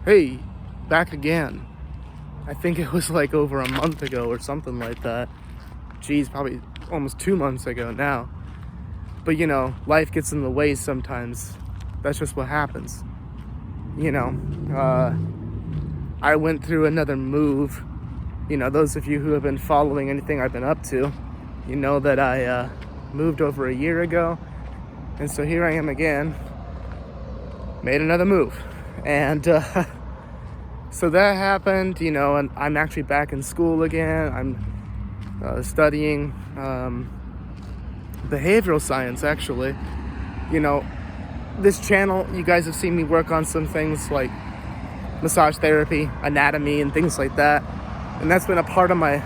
Hey, back again. I think it was like over a month ago or something like that. Geez, probably almost 2 months ago now. But life gets in the way sometimes. That's just what happens. I went through another move. Those of you who have been following anything I've been up to, that I moved over a year ago. And so here I am again. Made another move. And so that happened, and I'm actually back in school again. I'm studying behavioral science, actually. This channel, you guys have seen me work on some things like massage therapy, anatomy, and things like that. And that's been a part of my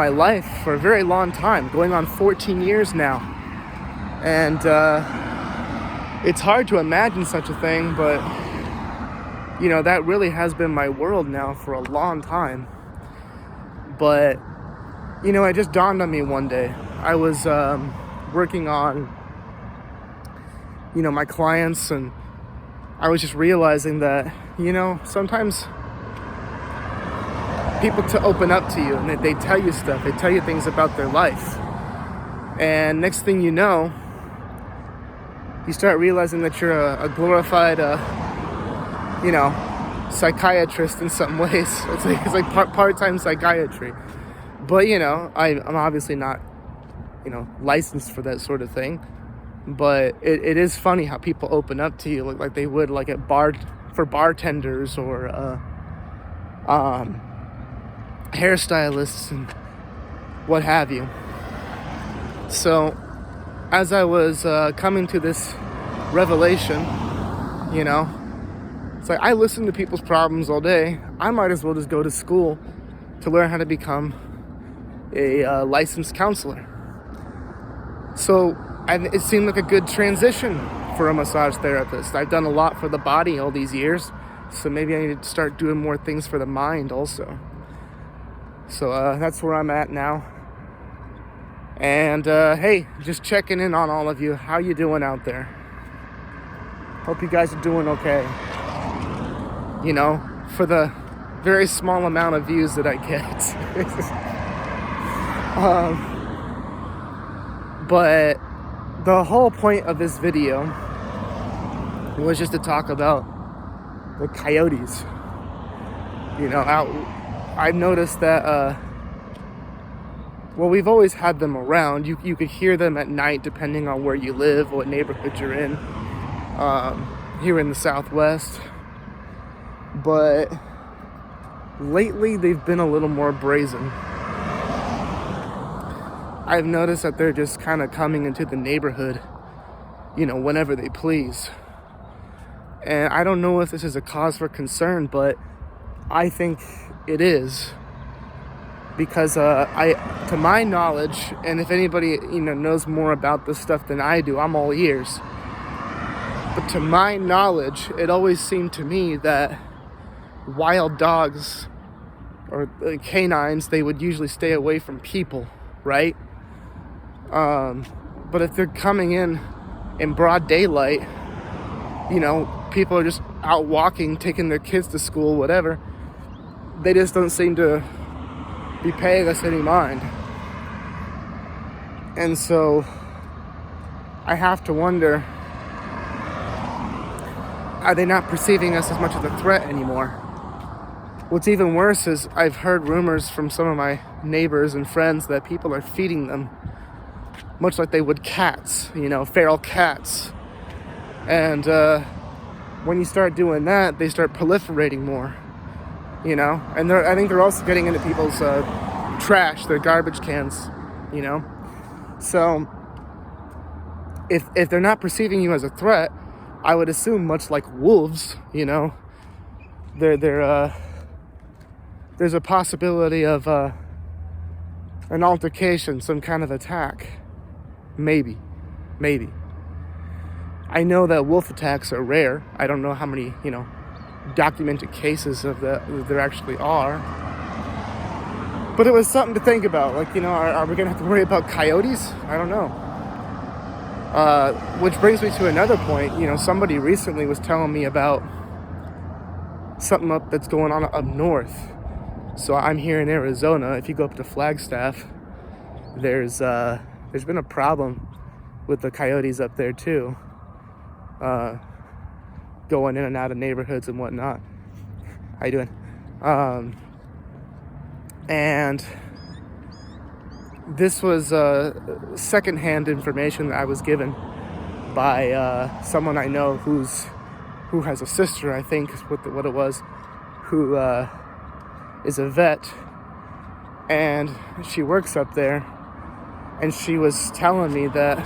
life for a very long time, going on 14 years now. And it's hard to imagine such a thing, but that really has been my world now for a long time. But, it just dawned on me one day. I was working on, my clients, and I was just realizing that, sometimes people to open up to you, and they tell you stuff. They tell you things about their life. And next thing you know, you start realizing that you're a glorified, psychiatrist in some ways. It's like part-time psychiatry. But, I'm obviously not, licensed for that sort of thing. But it is funny how people open up to you like they would like at for bartenders or hairstylists and what have you. So as I was coming to this revelation, it's like I listen to people's problems all day. I might as well just go to school to learn how to become a licensed counselor. So it seemed like a good transition for a massage therapist. I've done a lot for the body all these years, so maybe I need to start doing more things for the mind also. So that's where I'm at now. And hey, just checking in on all of you. How you doing out there? Hope you guys are doing okay. For the very small amount of views that I get. But the whole point of this video was just to talk about the coyotes. I've noticed that, we've always had them around. You could hear them at night depending on where you live, what neighborhood you're in, here in the Southwest. But lately they've been a little more brazen. I've noticed that they're just kind of coming into the neighborhood, whenever they please. And I don't know if this is a cause for concern, but I think it is. Because to my knowledge, and if anybody, knows more about this stuff than I do, I'm all ears. But to my knowledge, it always seemed to me that wild dogs or canines, they would usually stay away from people, right? But if they're coming in broad daylight, people are just out walking, taking their kids to school, whatever. They just don't seem to be paying us any mind. And so I have to wonder, are they not perceiving us as much as a threat anymore? What's even worse is I've heard rumors from some of my neighbors and friends that people are feeding them much like they would cats, feral cats. And when you start doing that, they start proliferating more, and I think they're also getting into people's trash, their garbage cans, So if they're not perceiving you as a threat, I would assume much like wolves, there's a possibility of an altercation, some kind of attack. Maybe. I know that wolf attacks are rare. I don't know how many, documented cases of that there actually are. But it was something to think about. Like, are we going to have to worry about coyotes? I don't know. Which brings me to another point. Somebody recently was telling me about something up that's going on up north. So I'm here in Arizona. If you go up to Flagstaff, there's been a problem with the coyotes up there too, going in and out of neighborhoods and whatnot. How you doing? And this was secondhand information that I was given by someone I know who has a sister, I think is what it was, who is a vet, and she works up there, and she was telling me that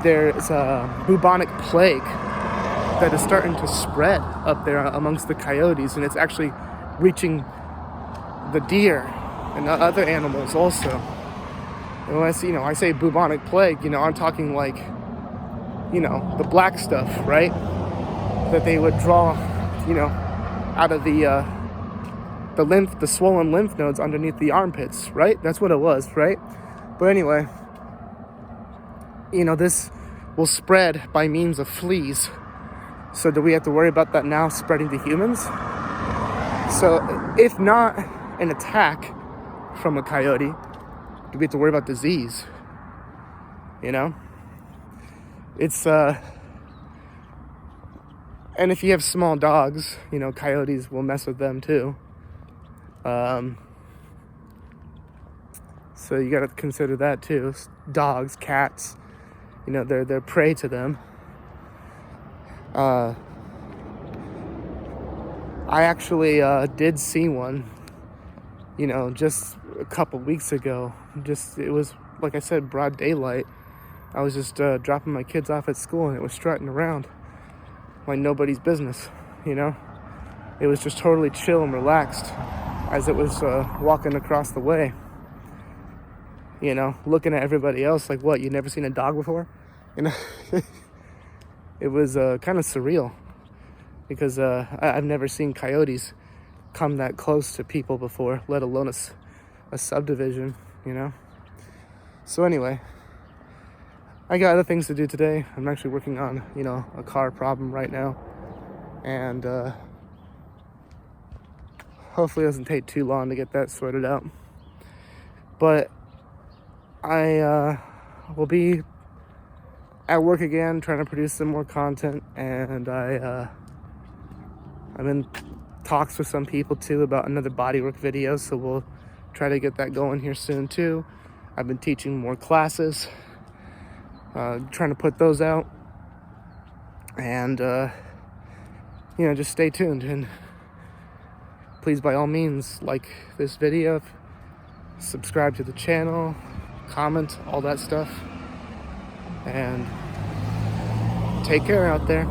there's a bubonic plague that is starting to spread up there amongst the coyotes, and it's actually reaching the deer and other animals also. And when I say bubonic plague, I'm talking like, the black stuff, right? That they would draw, out of the swollen lymph nodes underneath the armpits, right? That's what it was, right? But anyway, this will spread by means of fleas. So do we have to worry about that now spreading to humans? So if not an attack from a coyote, do we have to worry about disease? It's and if you have small dogs, coyotes will mess with them too. So you gotta consider that too. Dogs, cats, they're prey to them. I actually did see one, just a couple weeks ago. It was, like I said, broad daylight. I was just dropping my kids off at school, and it was strutting around like nobody's business, It was just totally chill and relaxed as it was walking across the way, looking at everybody else like, what, you never seen a dog before? It was kind of surreal because I've never seen coyotes come that close to people before, let alone a subdivision, So anyway, I got other things to do today. I'm actually working on, a car problem right now. And hopefully it doesn't take too long to get that sorted out. But I will be at work again, trying to produce some more content. And I'm in talks with some people too about another bodywork video. So we'll try to get that going here soon too. I've been teaching more classes. Trying to put those out, and just stay tuned, and please, by all means, like this video, subscribe to the channel, comment, all that stuff, and take care out there.